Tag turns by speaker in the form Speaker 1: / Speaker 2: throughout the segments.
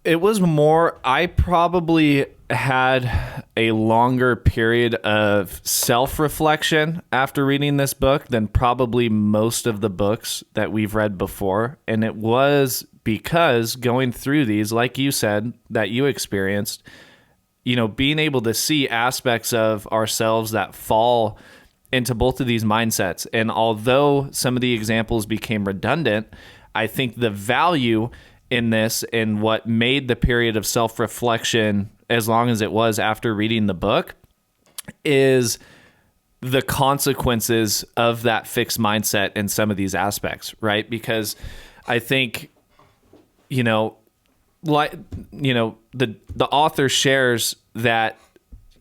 Speaker 1: It was more, I probably had a longer period of self-reflection after reading this book than probably most of the books that we've read before. And it was because going through these, like you said, that you experienced, being able to see aspects of ourselves that fall into both of these mindsets. And although some of the examples became redundant, I think the value in this and what made the period of self-reflection as long as it was after reading the book is the consequences of that fixed mindset in some of these aspects, right? Because I think, the author shares that,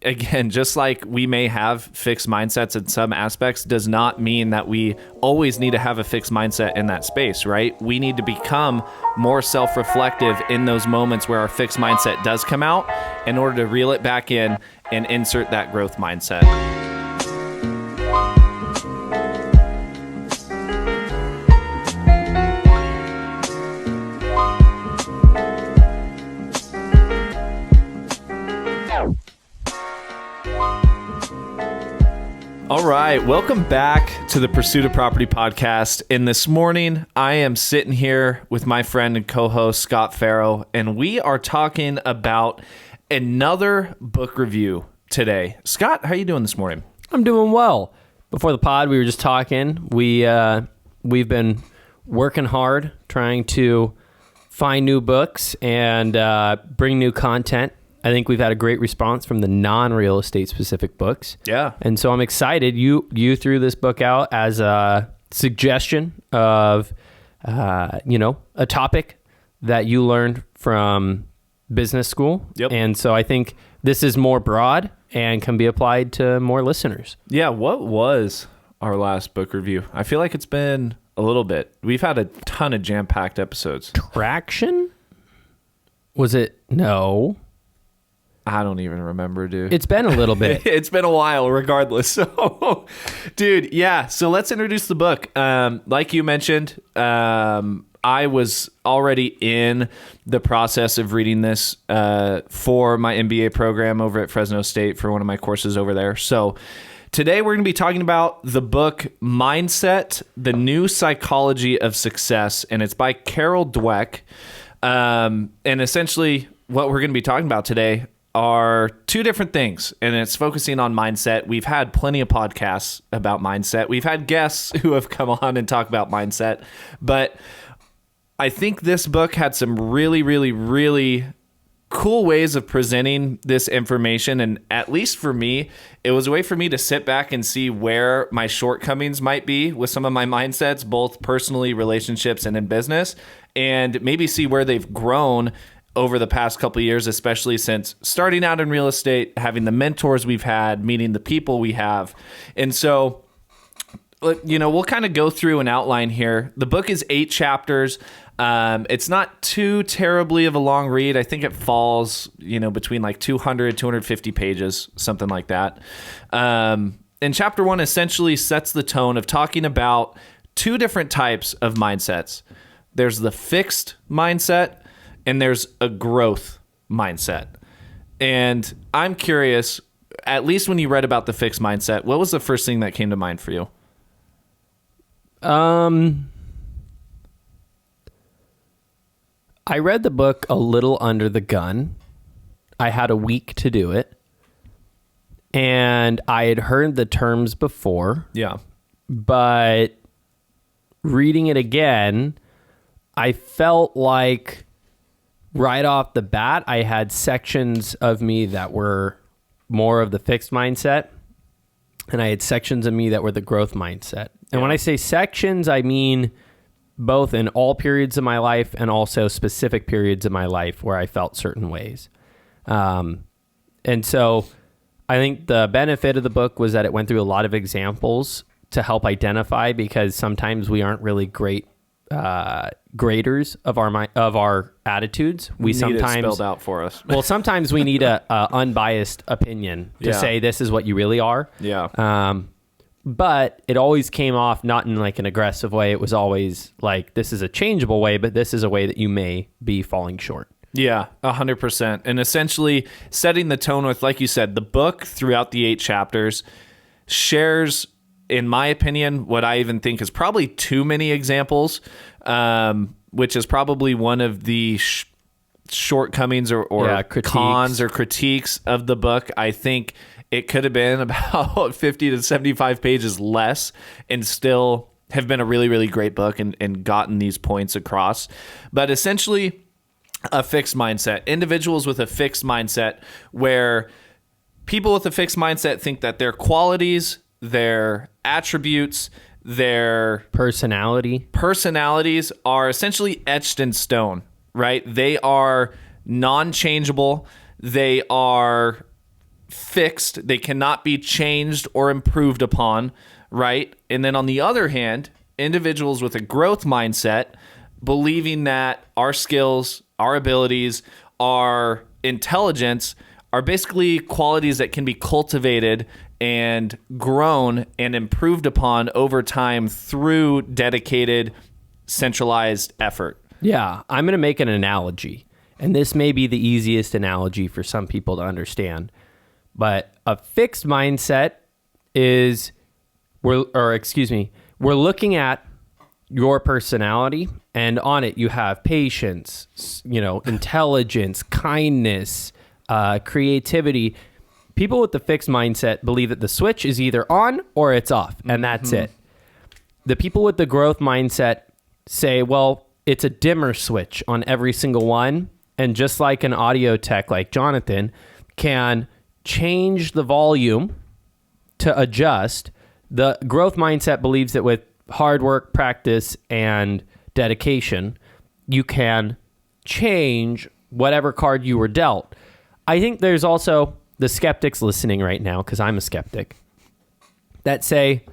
Speaker 1: again, just like we may have fixed mindsets in some aspects, does not mean that we always need to have a fixed mindset in that space, right? We need to become more self-reflective in those moments where our fixed mindset does come out in order to reel it back in and insert that growth mindset. All right, welcome back to the Pursuit of Property podcast. And this morning, I am sitting here with my friend and co-host, Scott Farrow, and we are talking about another book review today. Scott, how are you doing this morning?
Speaker 2: I'm doing well. Before the pod, we were just talking. We've been working hard trying to find new books and bring new content. I think we've had a great response from the non-real estate specific books.
Speaker 1: Yeah.
Speaker 2: And so I'm excited. You threw this book out as a suggestion of, a topic that you learned from business school.
Speaker 1: Yep.
Speaker 2: And so I think this is more broad and can be applied to more listeners.
Speaker 1: Yeah. What was our last book review? I feel like it's been a little bit. We've had a ton of jam-packed episodes.
Speaker 2: Traction? Was it? No.
Speaker 1: I don't even remember, dude.
Speaker 2: It's been a little bit.
Speaker 1: It's been a while, regardless. So, dude, yeah. So let's introduce the book. Like you mentioned, I was already in the process of reading this for my MBA program over at Fresno State for one of my courses over there. So today we're going to be talking about the book Mindset, The New Psychology of Success, and it's by Carol Dweck. And essentially what we're going to be talking about today are two different things, and it's focusing on mindset. We've had plenty of podcasts about mindset. We've had guests who have come on and talk about mindset, but I think this book had some really, really, really cool ways of presenting this information, and at least for me, it was a way for me to sit back and see where my shortcomings might be with some of my mindsets, both personally, relationships, and in business, and maybe see where they've grown over the past couple of years, especially since starting out in real estate, having the mentors we've had, meeting the people we have. And so, we'll kind of go through an outline here. The book is 8 chapters. It's not too terribly of a long read. I think it falls, between like 200, 250 pages, something like that. And chapter 1 essentially sets the tone of talking about 2 different types of mindsets. There's the fixed mindset, and there's a growth mindset. And I'm curious, at least when you read about the fixed mindset, what was the first thing that came to mind for you?
Speaker 2: I read the book a little under the gun. I had a week to do it. And I had heard the terms before.
Speaker 1: Yeah.
Speaker 2: But reading it again, I felt like right off the bat, I had sections of me that were more of the fixed mindset, and I had sections of me that were the growth mindset. And when I say sections, I mean both in all periods of my life and also specific periods of my life where I felt certain ways. And so I think the benefit of the book was that it went through a lot of examples to help identify, because sometimes we aren't really great graders of our attitudes. We sometimes
Speaker 1: need it spelled out for us.
Speaker 2: Well, sometimes we need a unbiased opinion to say this is what you really are.
Speaker 1: Yeah.
Speaker 2: But it always came off not in like an aggressive way. It was always like, this is a changeable way, but this is a way that you may be falling short.
Speaker 1: Yeah, 100%. And essentially setting the tone with, like you said, the book throughout the 8 chapters shares, in my opinion, what I even think is probably too many examples, which is probably one of the shortcomings or cons or critiques of the book. I think it could have been about 50 to 75 pages less and still have been a really, really great book and gotten these points across. But essentially, a fixed mindset. Individuals with a fixed mindset, where people with a fixed mindset think that their qualities, their attributes, their personalities are essentially etched in stone, right? They are non-changeable. They are fixed. They cannot be changed or improved upon, right? And then on the other hand, individuals with a growth mindset, believing that our skills, our abilities, our intelligence are basically qualities that can be cultivated and grown and improved upon over time through dedicated, centralized effort.
Speaker 2: Yeah, I'm going to make an analogy, and this may be the easiest analogy for some people to understand, but a fixed mindset is, we're looking at your personality, and on it you have patience, intelligence, kindness, creativity. People with the fixed mindset believe that the switch is either on or it's off, and that's it. The people with the growth mindset say, well, it's a dimmer switch on every single one, and just like an audio tech like Jonathan can change the volume to adjust, the growth mindset believes that with hard work, practice, and dedication, you can change whatever card you were dealt. I think there's also the skeptics listening right now, because I'm a skeptic, that say,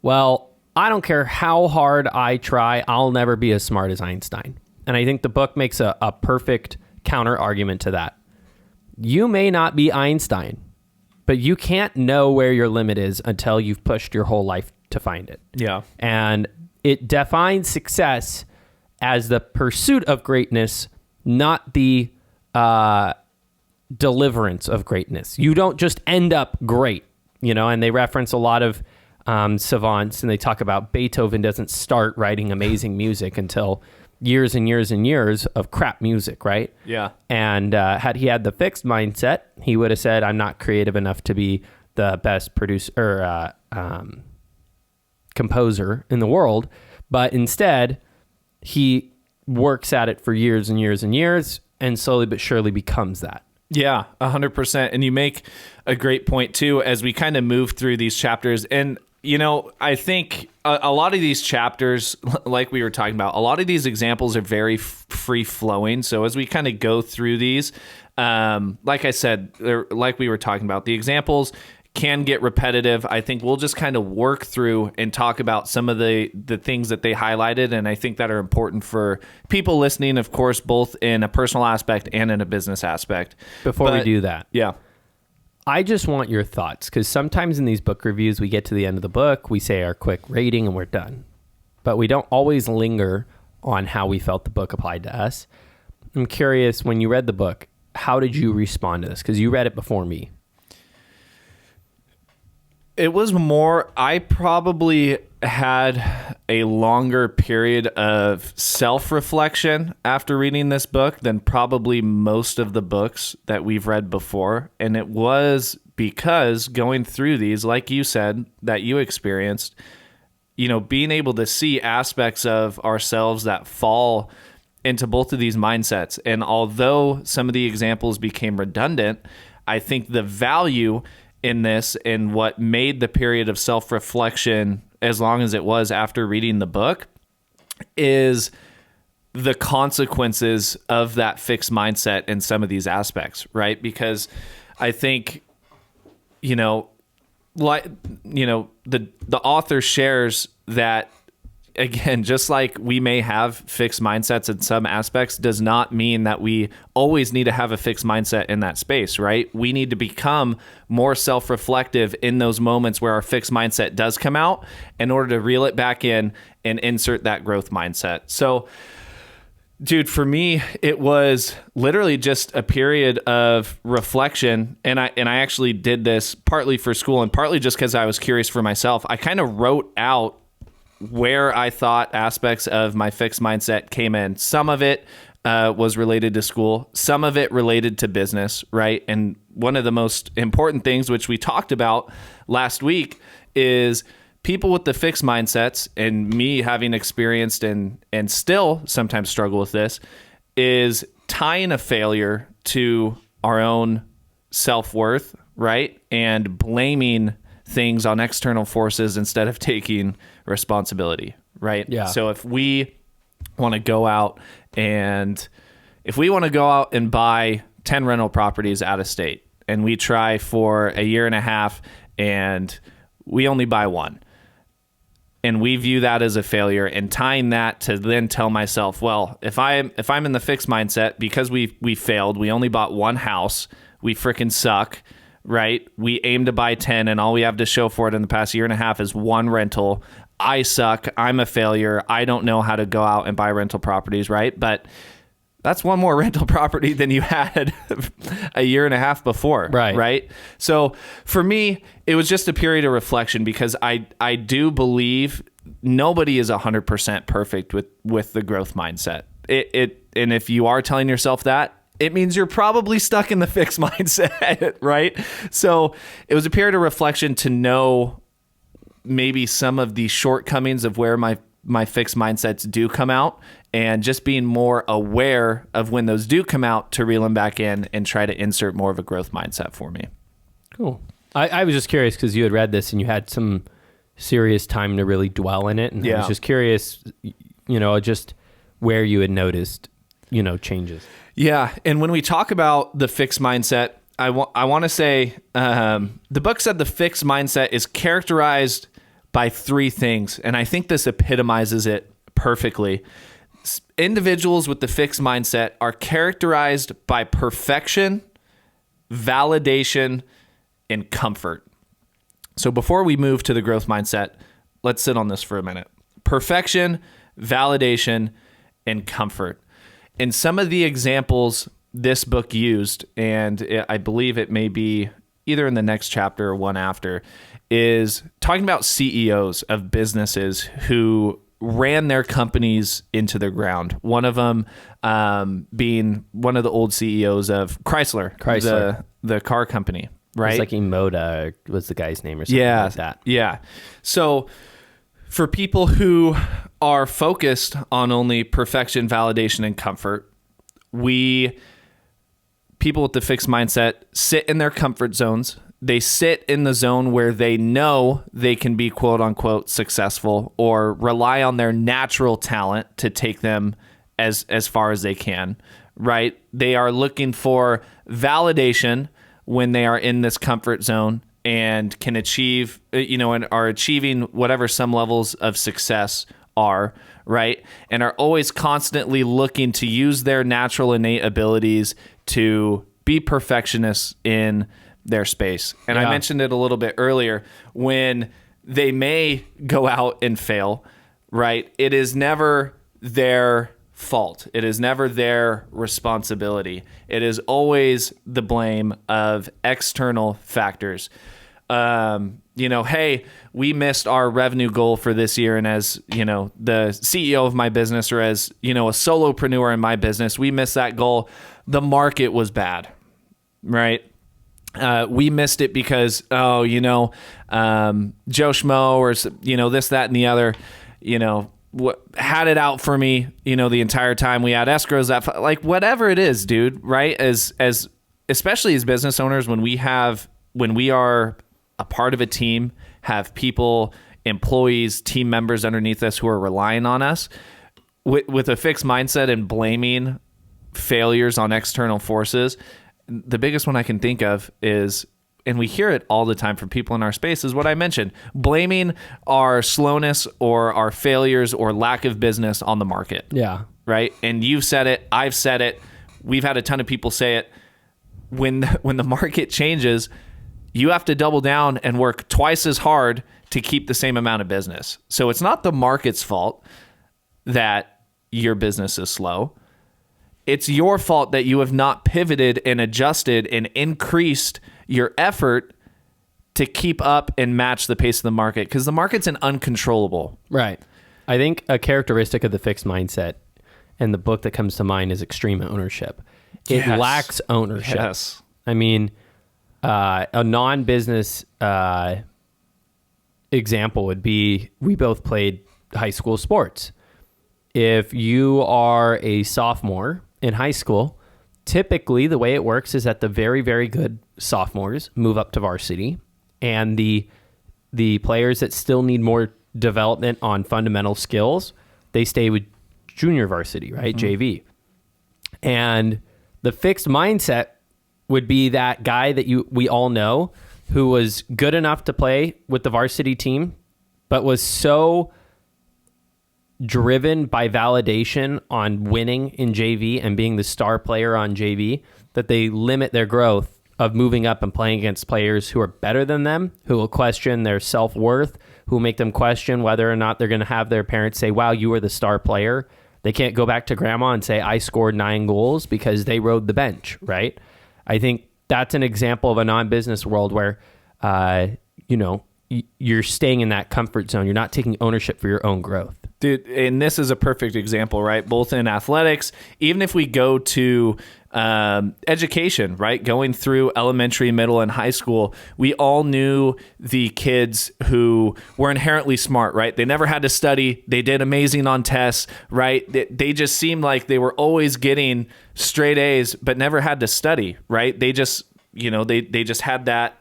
Speaker 2: well, I don't care how hard I try, I'll never be as smart as Einstein. And I think the book makes a perfect counter argument to that. You may not be Einstein, but you can't know where your limit is until you've pushed your whole life to find it.
Speaker 1: Yeah.
Speaker 2: And it defines success as the pursuit of greatness, not the deliverance of greatness. You don't just end up great, and they reference a lot of savants, and they talk about Beethoven doesn't start writing amazing music until years and years and years of crap music, right?
Speaker 1: Yeah.
Speaker 2: And had he had the fixed mindset, he would have said, I'm not creative enough to be the best producer or composer in the world. But instead, he works at it for years and years and years, and slowly but surely becomes that.
Speaker 1: Yeah, 100%. And you make a great point too, as we kind of move through these chapters. And, I think a lot of these chapters, like we were talking about, a lot of these examples are very free flowing. So as we kind of go through these, like I said, like we were talking about, the examples can get repetitive. I think we'll just kind of work through and talk about some of the things that they highlighted, and I think that are important for people listening, of course, both in a personal aspect and in a business aspect.
Speaker 2: Before we do that,
Speaker 1: yeah,
Speaker 2: I just want your thoughts, because sometimes in these book reviews, we get to the end of the book, we say our quick rating, and we're done. But we don't always linger on how we felt the book applied to us. I'm curious, when you read the book, how did you respond to this? Because you read it before me.
Speaker 1: It was more, I probably had a longer period of self-reflection after reading this book than probably most of the books that we've read before. And it was because going through these, like you said, that you experienced, being able to see aspects of ourselves that fall into both of these mindsets. And although some of the examples became redundant, I think the value in this and what made the period of self-reflection as long as it was after reading the book is the consequences of that fixed mindset in some of these aspects, right? Because I think, the author shares that, again, just like we may have fixed mindsets in some aspects, does not mean that we always need to have a fixed mindset in that space, right? We need to become more self-reflective in those moments where our fixed mindset does come out in order to reel it back in and insert that growth mindset. So Dude, for me, it was literally just a period of reflection. And I actually did this partly for school and partly just because I was curious for myself. I kind of wrote out where I thought aspects of my fixed mindset came in. Some of it was related to school. Some of it related to business, right? And one of the most important things, which we talked about last week, is people with the fixed mindsets, and me having experienced and still sometimes struggle with this, is tying a failure to our own self-worth, right? And blaming things on external forces instead of taking responsibility, right?
Speaker 2: Yeah.
Speaker 1: So if we want to go out and buy 10 rental properties out of state, and we try for a year and a half and we only buy one, and we view that as a failure, and tying that to then tell myself, well, if I'm in the fixed mindset because we failed, we only bought one house, we freaking suck, right? We aim to buy 10 and all we have to show for it in the past year and a half is one rental. I suck. I'm a failure. I don't know how to go out and buy rental properties, right? But that's one more rental property than you had a year and a half before, right? So for me, it was just a period of reflection because I do believe nobody is 100% perfect with the growth mindset. And if you are telling yourself that, it means you're probably stuck in the fixed mindset, right? So it was a period of reflection to know maybe some of the shortcomings of where my fixed mindsets do come out, and just being more aware of when those do come out to reel them back in and try to insert more of a growth mindset for me.
Speaker 2: Cool. I was just curious because you had read this and you had some serious time to really dwell in it. And I was just curious, just where you had noticed, changes.
Speaker 1: Yeah. And when we talk about the fixed mindset, I want to say the book said the fixed mindset is characterized by three things. And I think this epitomizes it perfectly. Individuals with the fixed mindset are characterized by perfection, validation, and comfort. So before we move to the growth mindset, let's sit on this for a minute. Perfection, validation, and comfort. And some of the examples this book used, and I believe it may be either in the next chapter or one after, is talking about CEOs of businesses who ran their companies into the ground. One of them being one of the old CEOs of Chrysler. The car company, right?
Speaker 2: It's like Emoda was the guy's name or something like that.
Speaker 1: Yeah. So for people who are focused on only perfection, validation, and comfort, people with the fixed mindset sit in their comfort zones. They sit in the zone where they know they can be quote unquote successful or rely on their natural talent to take them as far as they can, right? They are looking for validation when they are in this comfort zone and can achieve, and are achieving whatever some levels of success are, right? And are always constantly looking to use their natural innate abilities to be perfectionists in their space. And I mentioned it a little bit earlier, when they may go out and fail, right? It is never their fault. It is never their responsibility. It is always the blame of external factors. Hey, we missed our revenue goal for this year. And as, the CEO of my business, or as, a solopreneur in my business, we missed that goal. The market was bad, right? We missed it because, Joe Schmo or, this, that, and the other, had it out for me, the entire time. We had escrows, that, like, whatever it is, dude, right? As especially as business owners, when we are a part of a team, have people, employees, team members underneath us who are relying on us, with a fixed mindset and blaming failures on external forces. The biggest one I can think of is, and we hear it all the time from people in our space, is what I mentioned, blaming our slowness or our failures or lack of business on the market.
Speaker 2: Yeah.
Speaker 1: Right. And you've said it. I've said it. We've had a ton of people say it. When the market changes, you have to double down and work twice as hard to keep the same amount of business. So it's not the market's fault that your business is slow. It's your fault that you have not pivoted and adjusted and increased your effort to keep up and match the pace of the market, because the market's an uncontrollable.
Speaker 2: Right. I think a characteristic of the fixed mindset, and the book that comes to mind, is extreme ownership. It lacks ownership.
Speaker 1: Yes.
Speaker 2: I mean, a non-business example would be, we both played high school sports. If you are a sophomore in high school, typically the way it works is that the very, very good sophomores move up to varsity, and the players that still need more development on fundamental skills, they stay with junior varsity, right? JV. And the fixed mindset would be that guy that we all know who was good enough to play with the varsity team, but was so driven by validation on winning in JV and being the star player on JV that they limit their growth of moving up and playing against players who are better than them, who will question their self-worth, who will make them question whether or not they're going to have their parents say, wow, you were the star player. They can't go back to grandma and say, I scored 9 goals because they rode the bench, right? I think that's an example of a non-business world where, you're staying in that comfort zone. You're not taking ownership for your own growth.
Speaker 1: Dude, and this is a perfect example, right? Both in athletics, even if we go to education, right? Going through elementary, middle, and high school, we all knew the kids who were inherently smart, right? They never had to study. They did amazing on tests, right? They just seemed like they were always getting straight A's, but never had to study, right? They just, they just had that,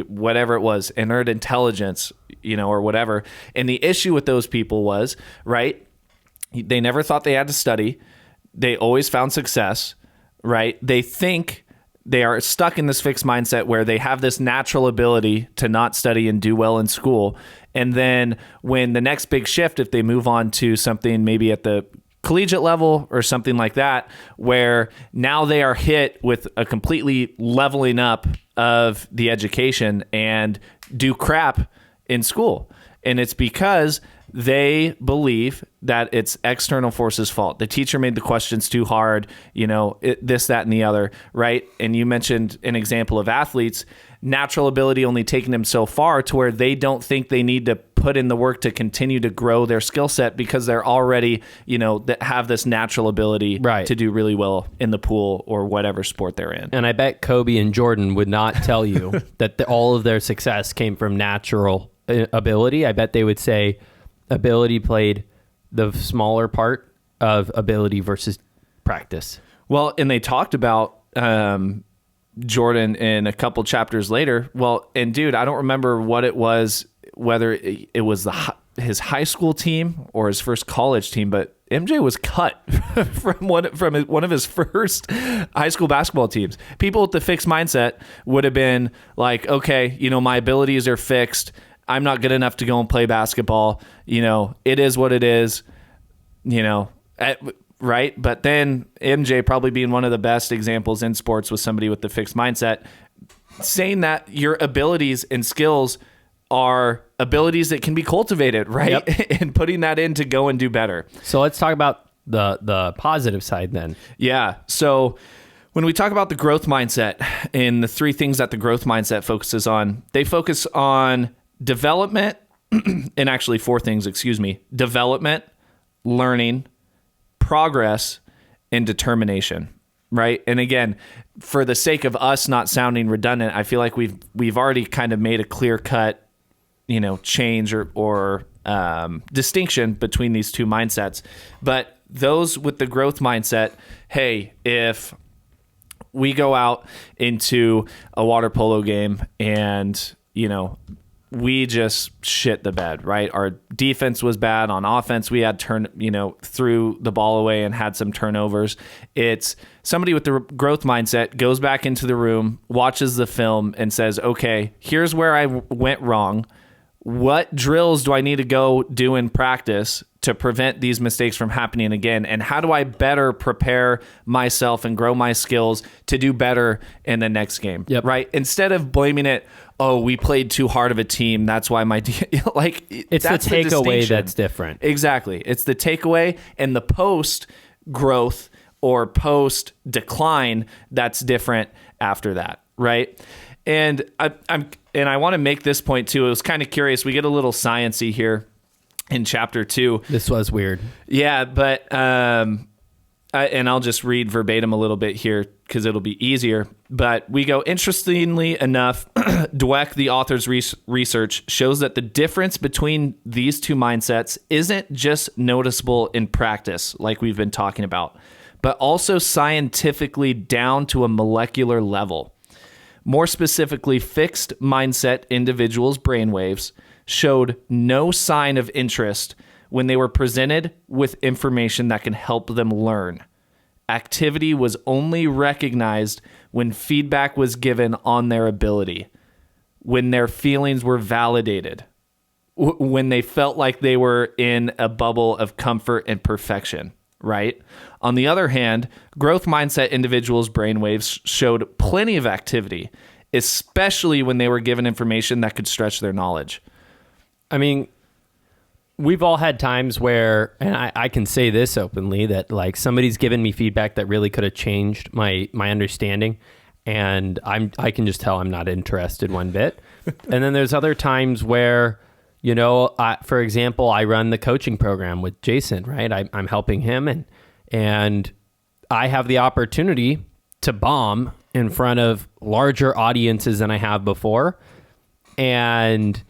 Speaker 1: whatever it was, inert intelligence, or whatever. And the issue with those people was, right, they never thought they had to study. They always found success, right? They think they are stuck in this fixed mindset where they have this natural ability to not study and do well in school. And then when the next big shift, if they move on to something maybe at the collegiate level or something like that, where now they are hit with a completely leveling up of the education and do crap in school. And it's because they believe that it's external forces' fault. The teacher made the questions too hard, this, that, and the other, right? And you mentioned an example of athletes, natural ability only taking them so far to where they don't think they need to put in the work to continue to grow their skill set because they're already, that have this natural ability to do really well in the pool or whatever sport they're in.
Speaker 2: And I bet Kobe and Jordan would not tell you that all of their success came from natural ability. I bet they would say ability played the smaller part of ability versus practice.
Speaker 1: Well, and they talked about Jordan in a couple chapters later. Well, and dude, I don't remember what it was, whether it was his high school team or his first college team, but MJ was cut from one of his first high school basketball teams. People with the fixed mindset would have been like, okay, my abilities are fixed. I'm not good enough to go and play basketball. It is what it is, right? But then MJ, probably being one of the best examples in sports, was somebody with the fixed mindset, saying that your abilities and skills are abilities that can be cultivated, right? Yep. And putting that in to go and do better.
Speaker 2: So let's talk about the positive side then.
Speaker 1: Yeah. So when we talk about the growth mindset and the 3 things that the growth mindset focuses on, they focus on development, and actually 4 things, development, learning, progress, and determination, right? And again, for the sake of us not sounding redundant, I feel like we've already kind of made a clear-cut, change or distinction between these 2 mindsets. But those with the growth mindset, hey, if we go out into a water polo game and, we just shit the bed, right? Our defense was bad. On offense, we had threw the ball away and had some turnovers. It's somebody with the growth mindset goes back into the room, watches the film, and says, okay, here's where I went wrong. What drills do I need to go do in practice to prevent these mistakes from happening again? And how do I better prepare myself and grow my skills to do better in the next game?
Speaker 2: Yep.
Speaker 1: Right? Instead of blaming it, oh, we played too hard of a team, that's why
Speaker 2: it's
Speaker 1: that's
Speaker 2: the takeaway that's different.
Speaker 1: Exactly. It's the takeaway and the post growth or post decline that's different after that, right? And I want to make this point too. It was kind of curious. We get a little sciencey here in chapter 2.
Speaker 2: This was weird.
Speaker 1: Yeah, but and I'll just read verbatim a little bit here because it'll be easier. But we go, interestingly enough, Dweck, the author's research, shows that the difference between these two mindsets isn't just noticeable in practice, like we've been talking about, but also scientifically down to a molecular level. More specifically, fixed mindset individuals' brainwaves showed no sign of interest when they were presented with information that can help them learn. Activity was only recognized when feedback was given on their ability, when their feelings were validated, when they felt like they were in a bubble of comfort and perfection, right? On the other hand, growth mindset individuals' brainwaves showed plenty of activity, especially when they were given information that could stretch their knowledge.
Speaker 2: I mean, we've all had times where, and I can say this openly, that like somebody's given me feedback that really could have changed my understanding, and I can just tell I'm not interested one bit. And then there's other times where, you know, for example, I run the coaching program with Jason, right? I'm helping him, and I have the opportunity to bomb in front of larger audiences than I have before, and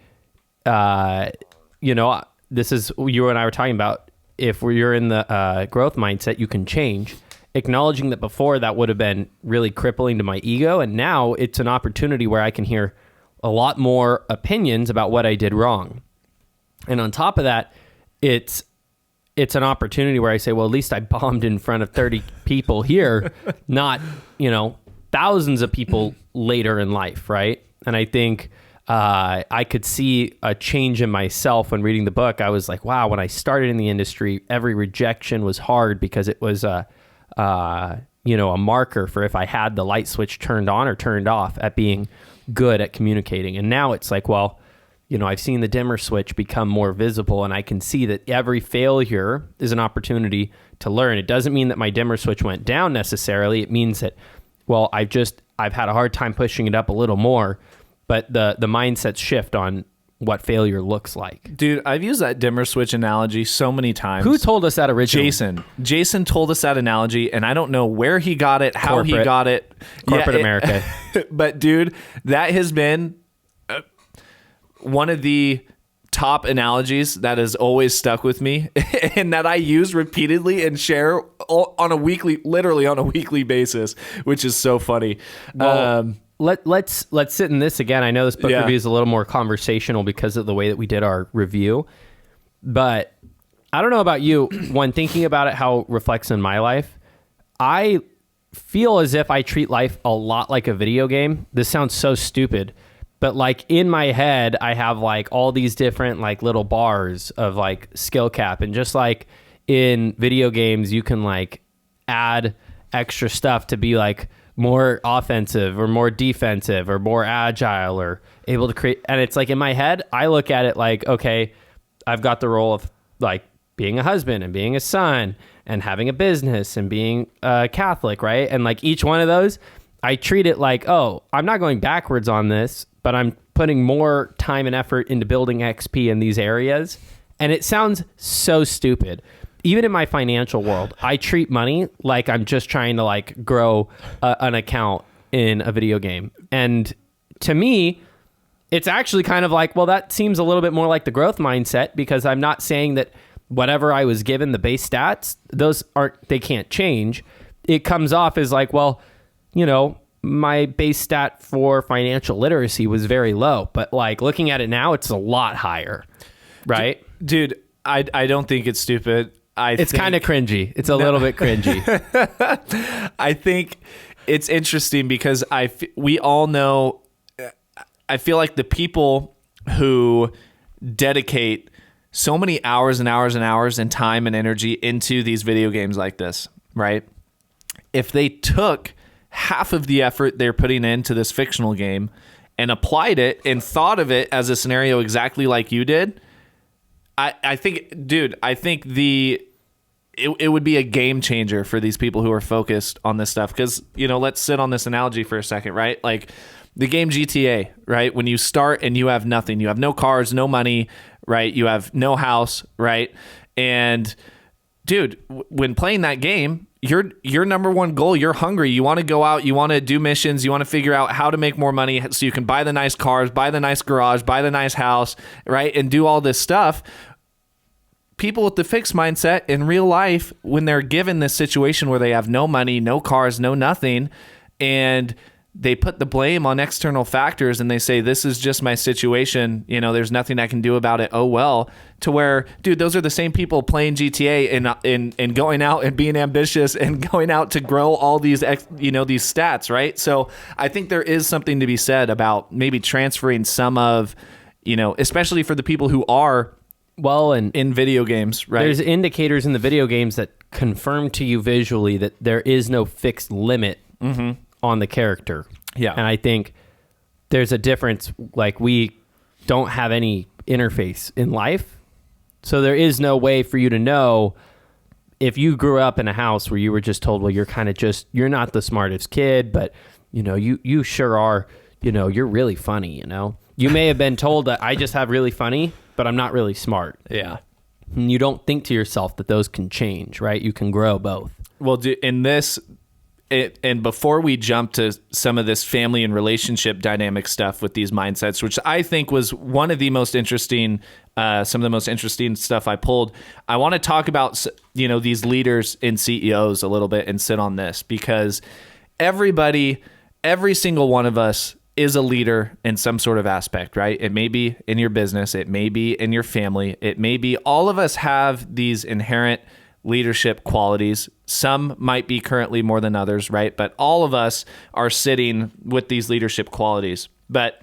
Speaker 2: you know, this is, you and I were talking about, if you're in the growth mindset, you can change. Acknowledging that before that would have been really crippling to my ego, and now it's an opportunity where I can hear a lot more opinions about what I did wrong. And on top of that, it's an opportunity where I say, well, at least I bombed in front of 30 people here, not, you know, thousands of people later in life, right? And I think I could see a change in myself when reading the book. I was like, wow, when I started in the industry, every rejection was hard because it was a marker for if I had the light switch turned on or turned off at being good at communicating. And now it's like, well, you know, I've seen the dimmer switch become more visible, and I can see that every failure is an opportunity to learn. It doesn't mean that my dimmer switch went down necessarily. It means that, well, I've had a hard time pushing it up a little more. But the mindset shift on what failure looks like.
Speaker 1: Dude, I've used that dimmer switch analogy so many times.
Speaker 2: Who told us that originally?
Speaker 1: Jason. Jason told us that analogy, and I don't know where he got it, how he got it.
Speaker 2: Corporate America.
Speaker 1: But dude, that has been one of the top analogies that has always stuck with me and that I use repeatedly and share literally on a weekly basis, which is so funny.
Speaker 2: Well, Let's sit in this again. I know this book review is a little more conversational because of the way that we did our review, but I don't know about you. When thinking about it, how it reflects in my life, I feel as if I treat life a lot like a video game. This sounds so stupid, but like in my head, I have like all these different like little bars of like skill cap, and just like in video games, you can like add extra stuff to be like more offensive or more defensive or more agile or able to create. And it's like in my head, I look at it like, okay, I've got the role of like being a husband and being a son and having a business and being Catholic, right? And like each one of those, I treat it like, oh, I'm not going backwards on this, but I'm putting more time and effort into building XP in these areas. And it sounds so stupid. Even in my financial world, I treat money like I'm just trying to like grow an account in a video game. And to me, it's actually kind of like, well, that seems a little bit more like the growth mindset, because I'm not saying that whatever I was given, the base stats, they can't change. It comes off as like, well, you know, my base stat for financial literacy was very low, but like looking at it now, it's a lot higher, right?
Speaker 1: Dude, I don't think it's stupid.
Speaker 2: It's kind of cringy. It's a little bit cringy.
Speaker 1: I think it's interesting because we all know, I feel like the people who dedicate so many hours and hours and hours and time and energy into these video games like this, right? If they took half of the effort they're putting into this fictional game and applied it and thought of it as a scenario exactly like you did, I think the it would be a game changer for these people who are focused on this stuff. Because, let's sit on this analogy for a second, right? Like the game GTA, right? When you start and you have nothing, you have no cars, no money, right? You have no house, right? And dude, when playing that game, your number one goal, you're hungry. You want to go out, you want to do missions, you want to figure out how to make more money so you can buy the nice cars, buy the nice garage, buy the nice house, right? And do all this stuff. People with the fixed mindset in real life, when they're given this situation where they have no money, no cars, no nothing, and they put the blame on external factors and they say, this is just my situation. There's nothing I can do about it. Oh, well, to where, dude, those are the same people playing GTA and going out and being ambitious and going out to grow all these, these stats, right? So I think there is something to be said about maybe transferring some of, especially for the people who are
Speaker 2: and
Speaker 1: in video games, right?
Speaker 2: There's indicators in the video games that confirm to you visually that there is no fixed limit on the character.
Speaker 1: Yeah.
Speaker 2: And I think there's a difference. Like, we don't have any interface in life. So there is no way for you to know if you grew up in a house where you were just told, well, you're kind of you're not the smartest kid, but you sure are, you're really funny, You may have been told that I just have really funny, but I'm not really smart.
Speaker 1: Yeah.
Speaker 2: And you don't think to yourself that those can change, right? You can grow both.
Speaker 1: Well, in this, and before we jump to some of this family and relationship dynamic stuff with these mindsets, which I think was one of the most interesting, some of the most interesting stuff I pulled, I want to talk about, these leaders and CEOs a little bit and sit on this, because every single one of us is a leader in some sort of aspect, right? It may be in your business. It may be in your family. It may be all of us have these inherent leadership qualities. Some might be currently more than others, right? But all of us are sitting with these leadership qualities. But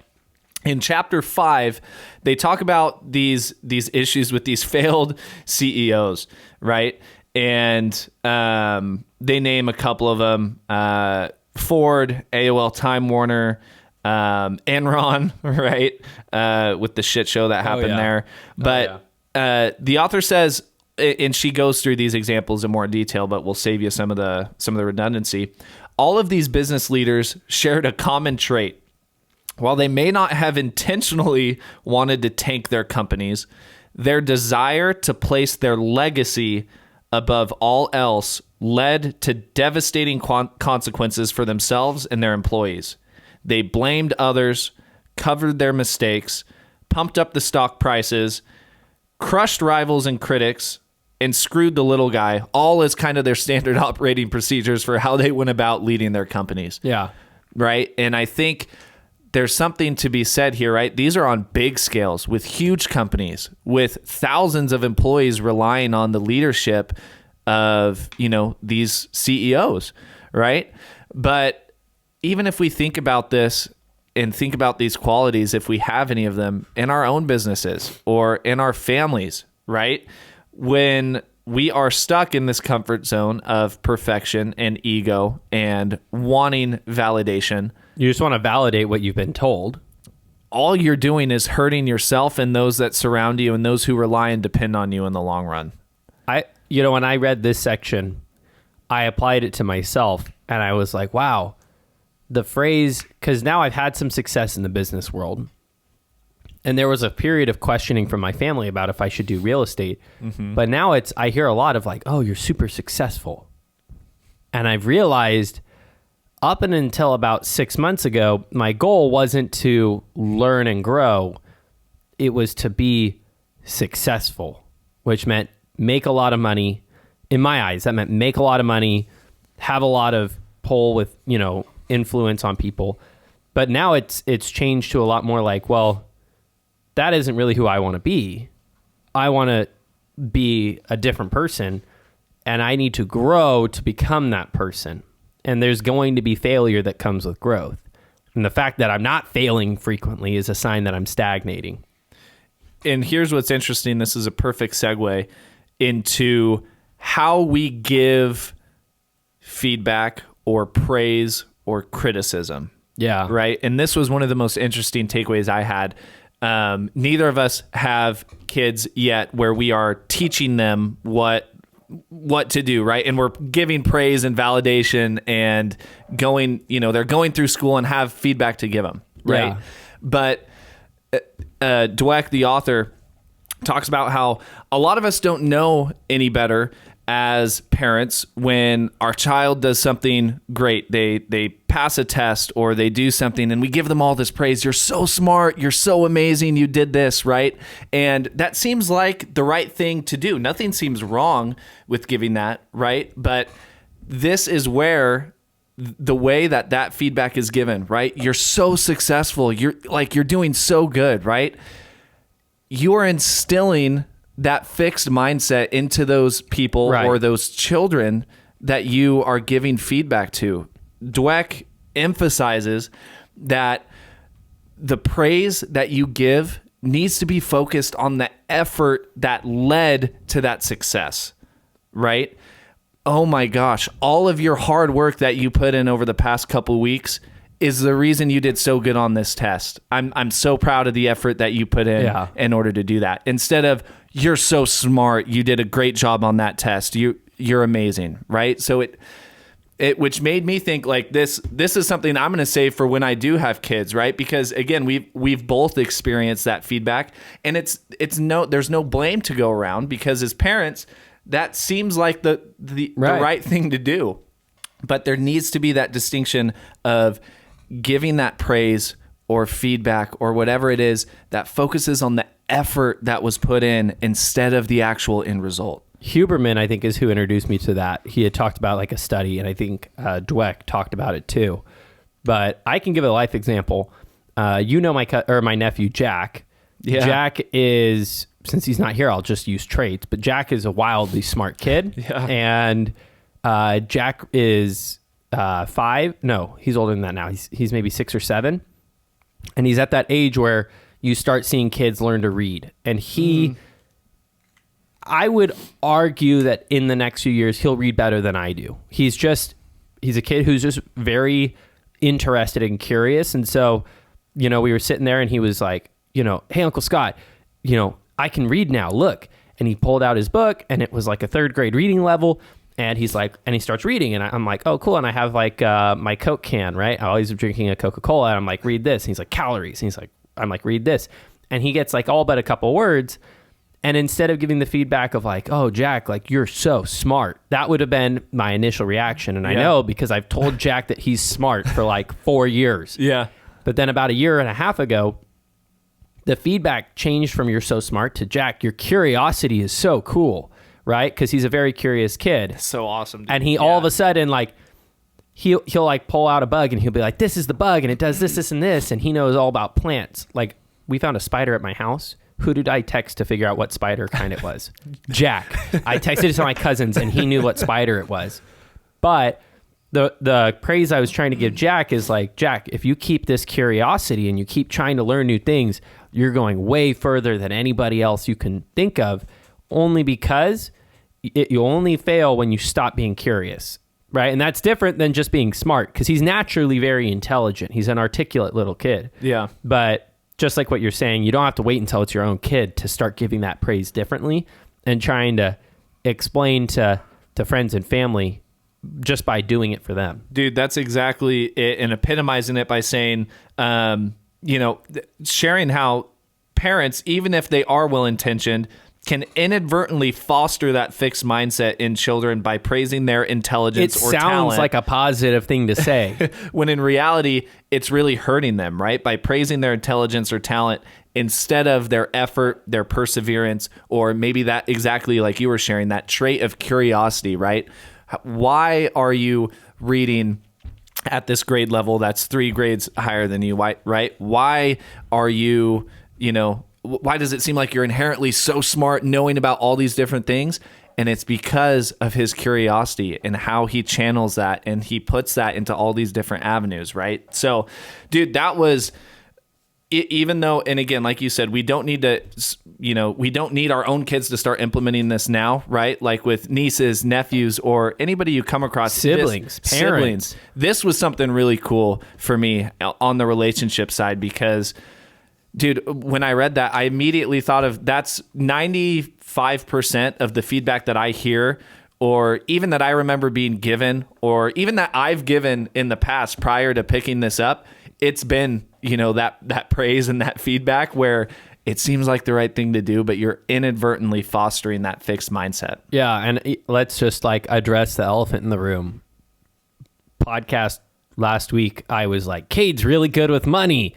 Speaker 1: in chapter 5, they talk about these issues with these failed CEOs, right? And they name a couple of them: Ford, AOL Time Warner, Enron, right? With the shit show that happened there. But the author says, and she goes through these examples in more detail, but we'll save you some of the redundancy. All of these business leaders shared a common trait. While they may not have intentionally wanted to tank their companies, their desire to place their legacy above all else led to devastating consequences for themselves and their employees. They blamed others, covered their mistakes, pumped up the stock prices, crushed rivals and critics, and screwed the little guy, all as kind of their standard operating procedures for how they went about leading their companies.
Speaker 2: Yeah.
Speaker 1: Right? And I think there's something to be said here, right? These are on big scales with huge companies, with thousands of employees relying on the leadership of, these CEOs, right? But even if we think about this and think about these qualities, if we have any of them in our own businesses or in our families, right? When we are stuck in this comfort zone of perfection and ego and wanting validation,
Speaker 2: you just want to validate what you've been told.
Speaker 1: All you're doing is hurting yourself and those that surround you and those who rely and depend on you in the long run.
Speaker 2: When I read this section, I applied it to myself and I was like, wow. The phrase, because now I've had some success in the business world, and there was a period of questioning from my family about if I should do real estate. Mm-hmm. But now I hear a lot of like, oh, you're super successful. And I've realized up and until about 6 months ago, my goal wasn't to learn and grow. It was to be successful, which meant make a lot of money. In my eyes, that meant make a lot of money, have a lot of pull with, influence on people. But now it's changed to a lot more like, well, that isn't really who I want to be. I want to be a different person, and I need to grow to become that person. And there's going to be failure that comes with growth. And the fact that I'm not failing frequently is a sign that I'm stagnating.
Speaker 1: And here's what's interesting. This is a perfect segue into how we give feedback or praise or criticism.
Speaker 2: Yeah.
Speaker 1: Right. And this was one of the most interesting takeaways I had. Neither of us have kids yet where we are teaching them what what to do, right? And we're giving praise and validation and going, they're going through school and have feedback to give them, right?
Speaker 2: Yeah.
Speaker 1: But Dweck, the author, talks about how a lot of us don't know any better as parents when our child does something great. They pass a test or they do something and we give them all this praise. You're so smart. You're so amazing. You did this, right? And that seems like the right thing to do. Nothing seems wrong with giving that, right? But this is where the way that feedback is given, right? You're so successful. You're doing so good, right? You are instilling that fixed mindset into those people or those children that you are giving feedback to. Dweck emphasizes that the praise that you give needs to be focused on the effort that led to that success, right? Oh my gosh, all of your hard work that you put in over the past couple weeks is the reason you did so good on this test. I'm so proud of the effort that you put in order to do that. Instead of, you're so smart, you did a great job on that test. You're amazing, right? So it which made me think like this is something I'm going to save for when I do have kids, right? Because again, we've both experienced that feedback, and there's no blame to go around, because as parents, that seems like the right thing to do. But there needs to be that distinction of giving that praise or feedback or whatever it is that focuses on the effort that was put in instead of the actual end result.
Speaker 2: Huberman, I think, is who introduced me to that. He had talked about like a study, and I think Dweck talked about it too. But I can give a life example. My nephew, Jack. Yeah. Jack is, since he's not here, I'll just use traits, but Jack is a wildly smart kid. Yeah. And Jack is 5. No, he's older than that now. He's maybe 6 or 7. And he's at that age where you start seeing kids learn to read. And I would argue that in the next few years, he'll read better than I do. He's a kid who's just very interested and curious. And so, we were sitting there and he was like, hey, Uncle Scott, I can read now, look. And he pulled out his book and it was like a 3rd grade reading level. And he's like, and he starts reading, and I'm like, oh, cool. And I have like my Coke can, right? I always am drinking a Coca-Cola, and I'm like, read this. And he's like, calories. And I'm like, read this. And he gets like all but a couple words. And instead of giving the feedback of like, oh, Jack, like you're so smart, that would have been my initial reaction. And I know, because I've told Jack that he's smart for like 4 years. Yeah. But then about a year and a half ago, the feedback changed from you're so smart to, Jack, your curiosity is so cool. Right? Because he's a very curious kid.
Speaker 1: So awesome. Dude.
Speaker 2: And he all of a sudden, like, he'll like pull out a bug and he'll be like, this is the bug and it does this, this, and this. And he knows all about plants. Like, we found a spider at my house. Who did I text to figure out what spider kind it was? Jack. I texted it to my cousins and he knew what spider it was. But the praise I was trying to give Jack is like, Jack, if you keep this curiosity and you keep trying to learn new things, you're going way further than anybody else you can think of. Only because you only fail when you stop being curious, right? And that's different than just being smart, because he's naturally very intelligent. He's an articulate little kid. Yeah. But just like what you're saying, you don't have to wait until it's your own kid to start giving that praise differently and trying to explain to friends and family just by doing it for them.
Speaker 1: Dude, that's exactly it, and epitomizing it by saying, sharing how parents, even if they are well-intentioned, can inadvertently foster that fixed mindset in children by praising their intelligence or talent. It sounds
Speaker 2: like a positive thing to say.
Speaker 1: When in reality, it's really hurting them, right? By praising their intelligence or talent instead of their effort, their perseverance, or maybe that, exactly like you were sharing, that trait of curiosity, right? Why are you reading at this grade level that's 3 grades higher than you, right? Why are you, why does it seem like you're inherently so smart knowing about all these different things? And it's because of his curiosity and how he channels that and he puts that into all these different avenues, right? So, dude, that was, even though, and again, like you said, we don't need our own kids to start implementing this now, right? Like with nieces, nephews, or anybody you come across.
Speaker 2: Siblings, parents.
Speaker 1: This was something really cool for me on the relationship side, because dude, when I read that, I immediately thought of, that's 95% of the feedback that I hear or even that I remember being given, or even that I've given in the past prior to picking this up, it's been, that praise and that feedback where it seems like the right thing to do, but you're inadvertently fostering that fixed mindset.
Speaker 2: Yeah. And let's just address the elephant in the room. Podcast last week, I was like, Cade's really good with money.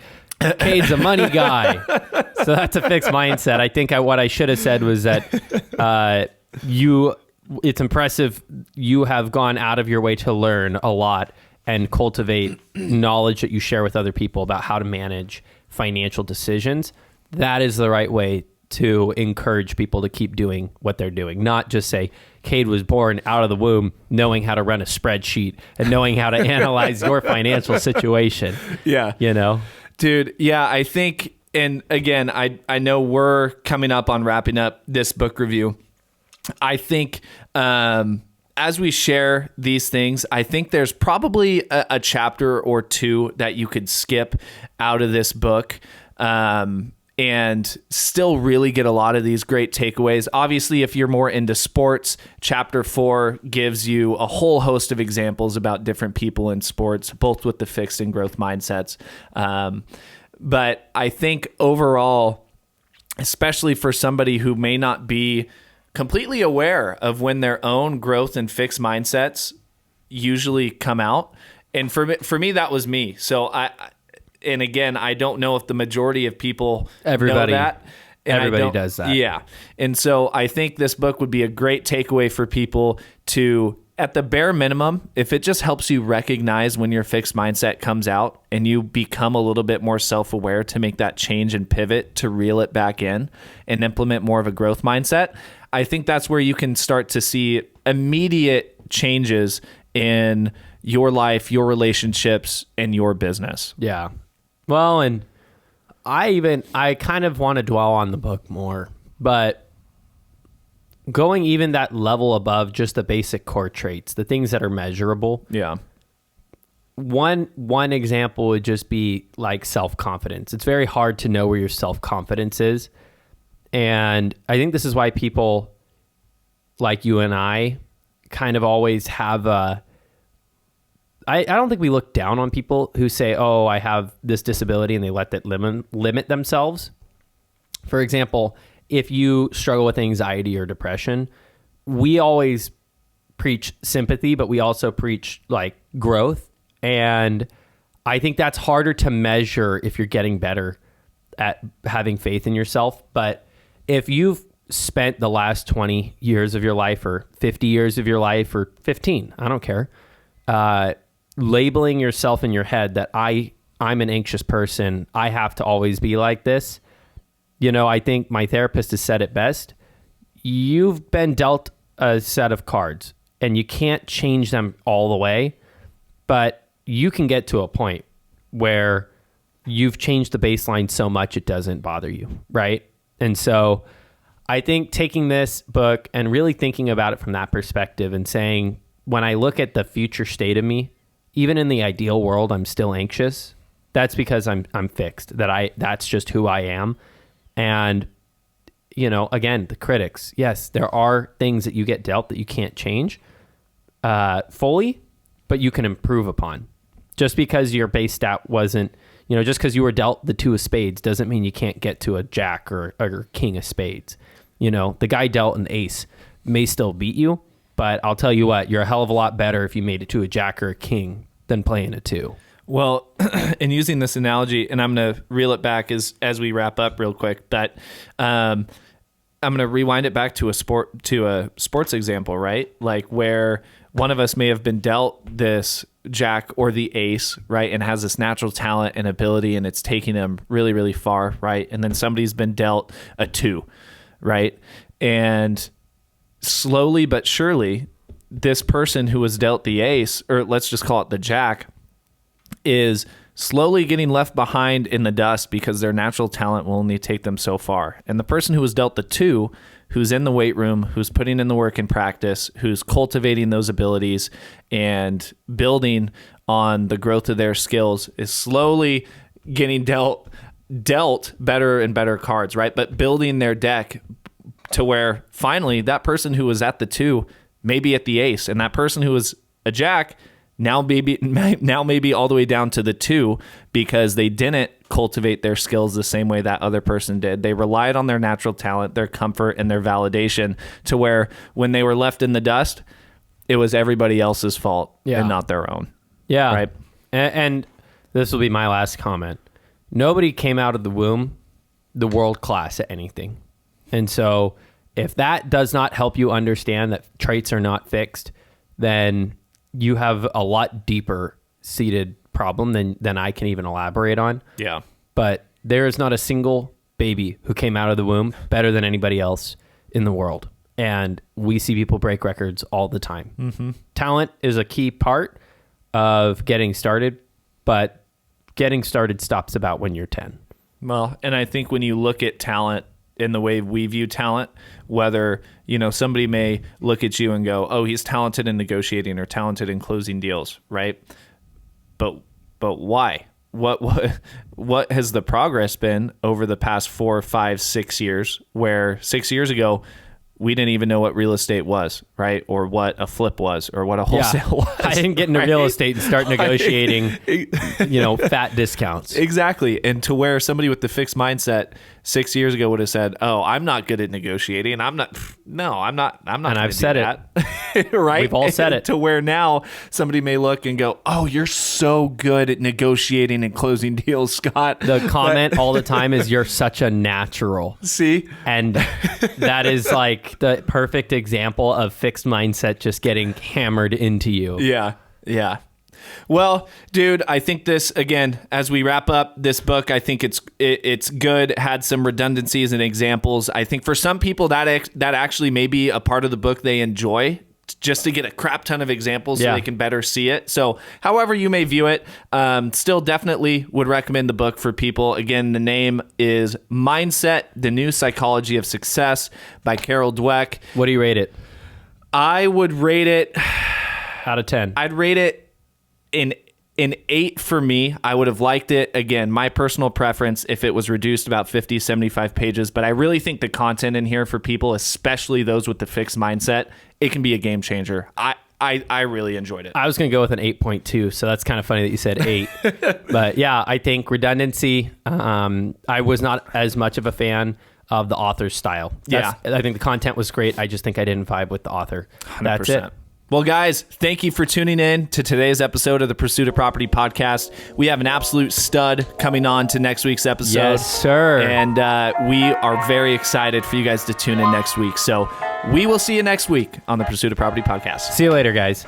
Speaker 2: Cade's a money guy. So that's a fixed mindset. I think what I should have said was that it's impressive. You have gone out of your way to learn a lot and cultivate knowledge that you share with other people about how to manage financial decisions. That is the right way to encourage people to keep doing what they're doing, not just say, Cade was born out of the womb knowing how to run a spreadsheet and knowing how to analyze your financial situation.
Speaker 1: Yeah. Dude, yeah, I think, and again, I know we're coming up on wrapping up this book review. I think as we share these things, I think there's probably a chapter or two that you could skip out of this book and still really get a lot of these great takeaways. Obviously, if you're more into sports, chapter 4 gives you a whole host of examples about different people in sports, both with the fixed and growth mindsets. But I think overall, especially for somebody who may not be completely aware of when their own growth and fixed mindsets usually come out. And for me, that was me. So and again, I don't know if the majority of people know that.
Speaker 2: Everybody does that.
Speaker 1: Yeah. And so I think this book would be a great takeaway for people to, at the bare minimum, if it just helps you recognize when your fixed mindset comes out and you become a little bit more self-aware to make that change and pivot to reel it back in and implement more of a growth mindset, I think that's where you can start to see immediate changes in your life, your relationships, and your business.
Speaker 2: Yeah. Well, and I kind of want to dwell on the book more, but going even that level above just the basic core traits, the things that are measurable.
Speaker 1: Yeah.
Speaker 2: One example would just be like self-confidence. It's very hard to know where your self-confidence is. And I think this is why people like you and I kind of always have I don't think we look down on people who say, oh, I have this disability, and they let that limit themselves. For example, if you struggle with anxiety or depression, we always preach sympathy, but we also preach growth. And I think that's harder to measure if you're getting better at having faith in yourself. But if you've spent the last 20 years of your life or 50 years of your life or 15, I don't care, labeling yourself in your head that I'm an anxious person, I have to always be like this. I think my therapist has said it best. You've been dealt a set of cards and you can't change them all the way, but you can get to a point where you've changed the baseline so much it doesn't bother you, right? And so I think taking this book and really thinking about it from that perspective and saying, when I look at the future state of me, even in the ideal world, I'm still anxious. That's because I'm fixed. That's just who I am. And, again, the critics, yes, there are things that you get dealt that you can't change fully, but you can improve upon. Just because your base stat wasn't, just because you were dealt the 2 of spades doesn't mean you can't get to a jack or king of spades. The guy dealt an ace may still beat you, but I'll tell you what, you're a hell of a lot better if you made it to a jack or a king than playing a 2.
Speaker 1: Well, in using this analogy, and I'm going to reel it back as we wrap up real quick, but I'm going to rewind it back to a sports example, right? Like where one of us may have been dealt this jack or the ace, right? And has this natural talent and ability, and it's taking them really, really far, right? And then somebody's been dealt a 2, right? And slowly but surely, this person who was dealt the ace, or let's just call it the jack, is slowly getting left behind in the dust because their natural talent will only take them so far. And the person who was dealt the 2, who's in the weight room, who's putting in the work in practice, who's cultivating those abilities and building on the growth of their skills, is slowly getting dealt better and better cards, right? But building their deck to where finally that person who was at the 2 maybe at the ace. And that person who was a jack now maybe all the way down to the 2 because they didn't cultivate their skills the same way that other person did. They relied on their natural talent, their comfort, and their validation to where when they were left in the dust, it was everybody else's fault and not their own.
Speaker 2: Yeah.
Speaker 1: Right.
Speaker 2: And this will be my last comment. Nobody came out of the womb the world class at anything. And so if that does not help you understand that traits are not fixed, then you have a lot deeper seated problem than I can even elaborate on.
Speaker 1: Yeah.
Speaker 2: But there is not a single baby who came out of the womb better than anybody else in the world. And we see people break records all the time. Mm-hmm. Talent is a key part of getting started, but getting started stops about when you're 10.
Speaker 1: Well, and I think when you look at talent in the way we view talent, whether, somebody may look at you and go, oh, he's talented in negotiating or talented in closing deals, right? But why? What has the progress been over the past 4, 5, 6 years, where 6 years ago, we didn't even know what real estate was, right? Or what a flip was, or what a wholesale was.
Speaker 2: I didn't get into real estate and start negotiating, fat discounts.
Speaker 1: Exactly. And to where somebody with the fixed mindset 6 years ago would have said, oh, I'm not good at negotiating. I'm not. And
Speaker 2: I've said
Speaker 1: it. Right?
Speaker 2: We've all said it.
Speaker 1: To where now somebody may look and go, oh, you're so good at negotiating and closing deals, Scott.
Speaker 2: The comment all the time is, you're such a natural.
Speaker 1: See?
Speaker 2: And that is like the perfect example of fixed mindset just getting hammered into you.
Speaker 1: Yeah. Yeah. Well, dude, I think this, again, as we wrap up this book, I think it's good, had some redundancies and examples. I think for some people that actually may be a part of the book they enjoy, just to get a crap ton of examples so they can better see it. So however you may view it, still definitely would recommend the book for people. Again, the name is Mindset, The New Psychology of Success by Carol Dweck.
Speaker 2: What do you rate it?
Speaker 1: I would rate it...
Speaker 2: out of 10.
Speaker 1: I'd rate it an 8 for me. I would have liked it, again, my personal preference, if it was reduced about 50, 75 pages. But I really think the content in here for people, especially those with the fixed mindset, it can be a game changer. I really enjoyed it.
Speaker 2: I was going to go with an 8.2, so that's kind of funny that you said 8. But yeah, I think redundancy, I was not as much of a fan of the author's style. I think the content was great. I just think I didn't vibe with the author.
Speaker 1: 100%.
Speaker 2: That's it.
Speaker 1: Well, guys, thank you for tuning in to today's episode of the Pursuit of Property podcast. We have an absolute stud coming on to next week's episode.
Speaker 2: Yes, sir.
Speaker 1: And we are very excited for you guys to tune in next week. So we will see you next week on the Pursuit of Property podcast.
Speaker 2: See you later, guys.